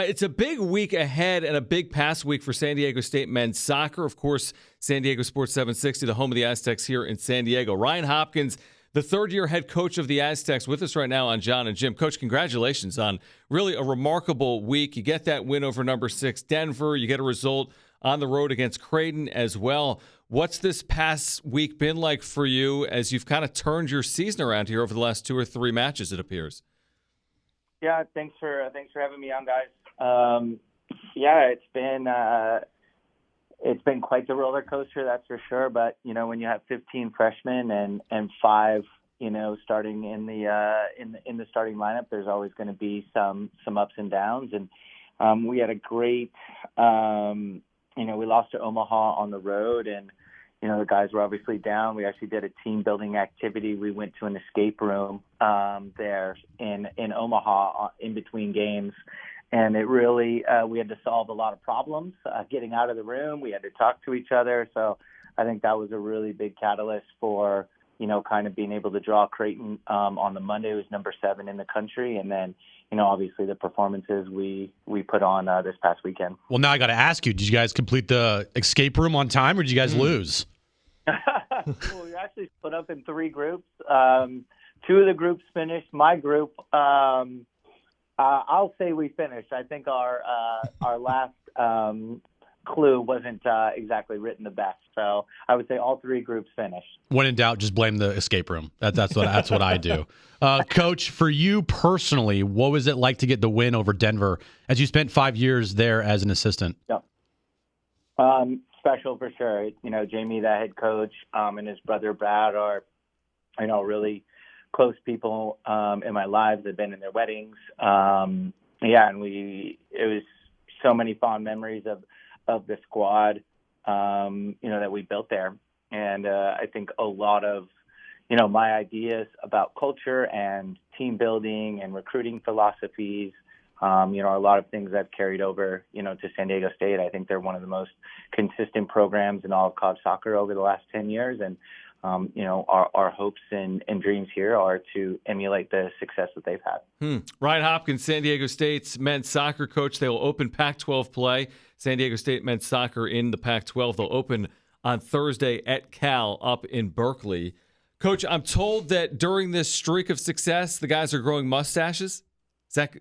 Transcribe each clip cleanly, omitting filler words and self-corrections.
It's a big week ahead and a big past week for San Diego State men's soccer. Of course, San Diego Sports 760, the home of the Aztecs here in San Diego. Ryan Hopkins, the third-year head coach of the Aztecs, with us right now on John and Jim. Coach, congratulations on really a remarkable week. You get that win over number 6 Denver. You get a result on the road against Creighton as well. What's this past week been like for you as you've kind of turned your season around here over the last 2 or 3 matches, it appears? Yeah, thanks for having me on, guys. It's been quite the roller coaster, that's for sure. But when you have 15 freshmen and 5, starting in the starting lineup, there's always going to be some ups and downs. And we had a great, we lost to Omaha on the road, and the guys were obviously down. We actually did a team building activity. We went to an escape room there in Omaha in between games. And it really, we had to solve a lot of problems getting out of the room. We had to talk to each other. So I think that was a really big catalyst for, kind of being able to draw Creighton on the Monday. It was number 7 in the country. And then, obviously the performances we put on this past weekend. Well, now I got to ask you, did you guys complete the escape room on time or did you guys lose? Well, we actually split up in 3 groups. 2 of the groups finished. My group, I'll say we finished. I think our last clue wasn't exactly written the best, so I would say all 3 groups finished. When in doubt, just blame the escape room. That's what I do. Coach, for you personally, what was it like to get the win over Denver as you spent 5 years there as an assistant? Yeah. Special for sure. Jamie, the head coach, and his brother Brad are, really close people in my lives. I've been in their weddings. And it was so many fond memories of the squad, that we built there. And I think a lot of, my ideas about culture and team building and recruiting philosophies, a lot of things I've carried over, to San Diego State. I think they're one of the most consistent programs in all of college soccer over the last 10 years. And our hopes and dreams here are to emulate the success that they've had. Ryan Hopkins, San Diego State's men's soccer coach. They will open Pac-12 play. San Diego State men's soccer in the Pac-12. They'll open on Thursday at Cal up in Berkeley. Coach, I'm told that during this streak of success, the guys are growing mustaches.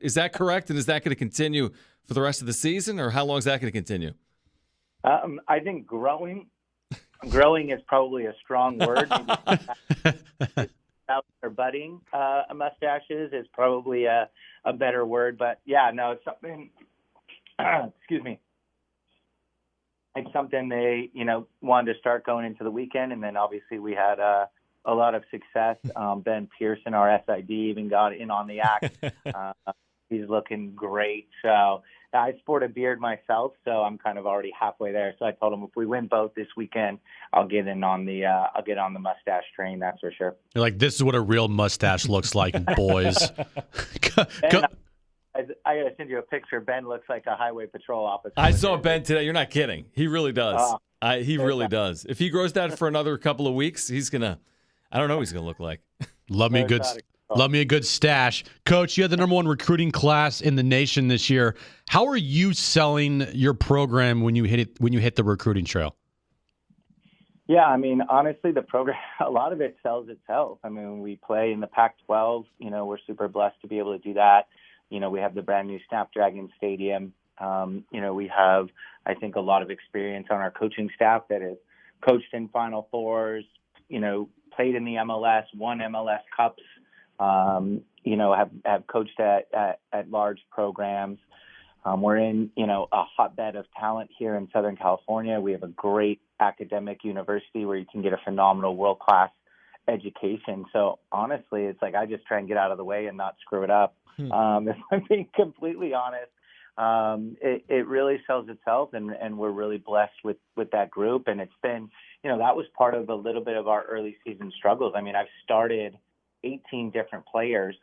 Is that correct? And is that going to continue for the rest of the season, or how long is that going to continue? I think growing is probably a strong word. Or budding mustaches is probably a better word. But yeah, no, it's something. Excuse me. It's something they wanted to start going into the weekend, and then obviously we had a lot of success. Ben Pearson, our SID, even got in on the act. He's looking great. So I sport a beard myself, so I'm kind of already halfway there. So I told him if we win both this weekend, I'll get on the mustache train. That's for sure. You're like, this is what a real mustache looks like, boys. Ben, I got to send you a picture. Ben looks like a highway patrol officer. I saw Ben today. You're not kidding. He really does. He really does. If he grows that for another couple of weeks, he's gonna. I don't know what he's gonna look like. Love me a good stash. Coach, you had the number 1 recruiting class in the nation this year. How are you selling your program when you hit the recruiting trail? Yeah, I mean, honestly, the program, a lot of it sells itself. I mean, we play in the Pac-12. We're super blessed to be able to do that. We have the brand new Snapdragon Stadium. We have, I think, a lot of experience on our coaching staff that has coached in Final Fours, played in the MLS, won MLS Cups, have coached at large programs. We're in, a hotbed of talent here in Southern California. We have a great academic university where you can get a phenomenal world-class education. So honestly, it's like I just try and get out of the way and not screw it up. If I'm being completely honest, it really sells itself, and we're really blessed with that group. And it's been, that was part of a little bit of our early season struggles. I mean, I've started 18 different players,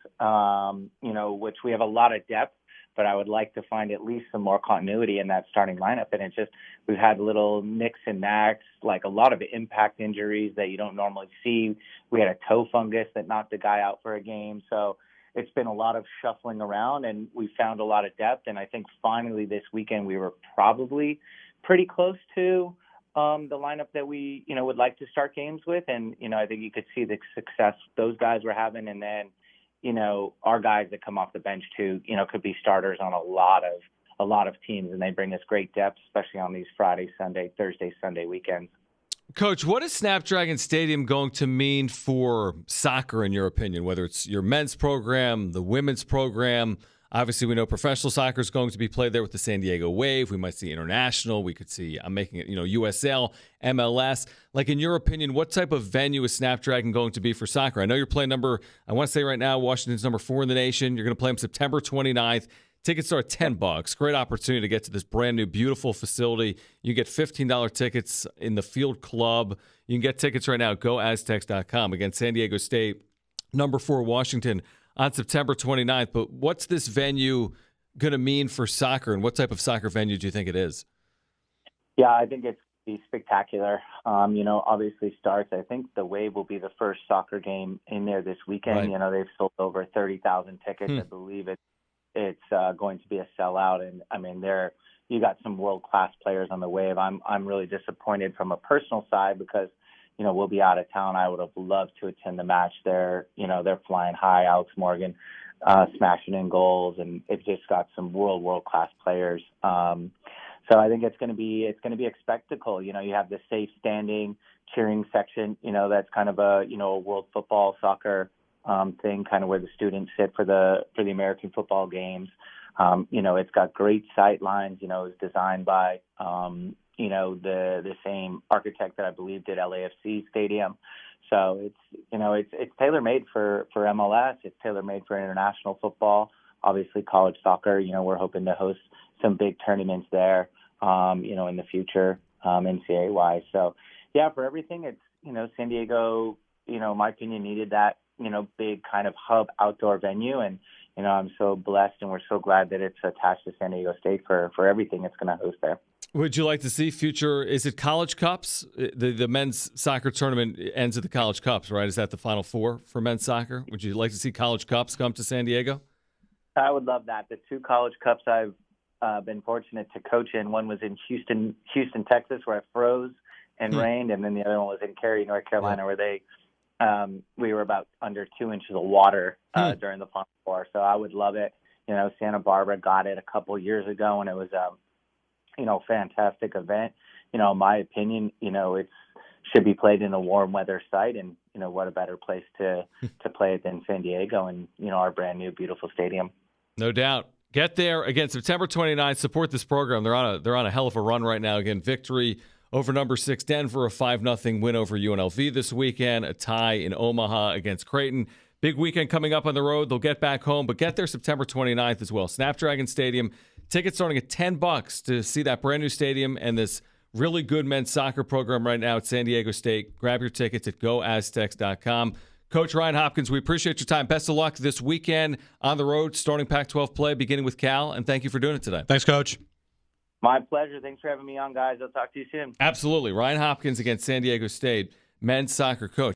which we have a lot of depth, but I would like to find at least some more continuity in that starting lineup. And it's just, we've had little nicks and knacks, like a lot of impact injuries that you don't normally see. We had a toe fungus that knocked a guy out for a game. So it's been a lot of shuffling around, and we found a lot of depth. And I think finally this weekend we were probably pretty close to the lineup that we, would like to start games with. And, I think you could see the success those guys were having. And then, our guys that come off the bench too, could be starters on a lot of teams, and they bring us great depth, especially on these Friday, Sunday, Thursday, Sunday weekends. Coach, what is Snapdragon Stadium going to mean for soccer, in your opinion, whether it's your men's program, the women's program? Obviously, we know professional soccer is going to be played there with the San Diego Wave. We might see international. We could see, I'm making it, USL, MLS. Like, in your opinion, what type of venue is Snapdragon going to be for soccer? I know you're playing I want to say right now, Washington's number 4 in the nation. You're going to play them September 29th. Tickets start at $10. Great opportunity to get to this brand new, beautiful facility. You get $15 tickets in the Field Club. You can get tickets right now at goaztecs.com. Again, San Diego State, number 4 Washington on September 29th. But what's this venue going to mean for soccer, and what type of soccer venue do you think it is? Yeah, I think it's be spectacular. Obviously starts. I think the Wave will be the first soccer game in there this weekend. Right. They've sold over 30,000 tickets. I believe it's going to be a sellout, and I mean, you got some world-class players on the Wave. I'm really disappointed from a personal side because we'll be out of town. I would have loved to attend the match there. They're flying high. Alex Morgan smashing in goals, and it's just got some world-class players. So I think it's going to be a spectacle. You have the safe standing cheering section. That's kind of a world football soccer thing, kind of where the students sit for the American football games. It's got great sight lines. It's designed by the same architect that I believe did LAFC Stadium. So it's tailor made for MLS. It's tailor made for international football. Obviously, college soccer. We're hoping to host some big tournaments there. In the future, NCAA wise. So yeah, for everything, it's San Diego. In my opinion, needed that big kind of hub outdoor venue, and I'm so blessed, and we're so glad that it's attached to San Diego State for everything it's going to host there. Would you like to see future? Is it College Cups? The men's soccer tournament ends at the College Cups, right? Is that the Final Four for men's soccer? Would you like to see College Cups come to San Diego? I would love that. The 2 College Cups I've been fortunate to coach in. One was in Houston, Texas, where I froze and rained, and then the other one was in Cary, North Carolina, where we were about under 2 inches of water during the Final Four. So I would love it. Santa Barbara got it a couple years ago, and it was fantastic event. In my opinion, it should be played in a warm weather site, and what a better place to play it than San Diego and our brand new beautiful stadium. No doubt. Get there again September 29th. Support this program. They're on a hell of a run right now. Again, victory over number 6 Denver, a 5-0 win over UNLV this weekend, a tie in Omaha against Creighton. Big weekend coming up on the road. They'll get back home, but get there September 29th as well. Snapdragon Stadium. Tickets starting at $10 to see that brand new stadium and this really good men's soccer program right now at San Diego State. Grab your tickets at goaztecs.com. Coach Ryan Hopkins, we appreciate your time. Best of luck this weekend on the road, starting Pac-12 play, beginning with Cal, and thank you for doing it today. Thanks, Coach. My pleasure. Thanks for having me on, guys. I'll talk to you soon. Absolutely. Ryan Hopkins against San Diego State men's soccer coach.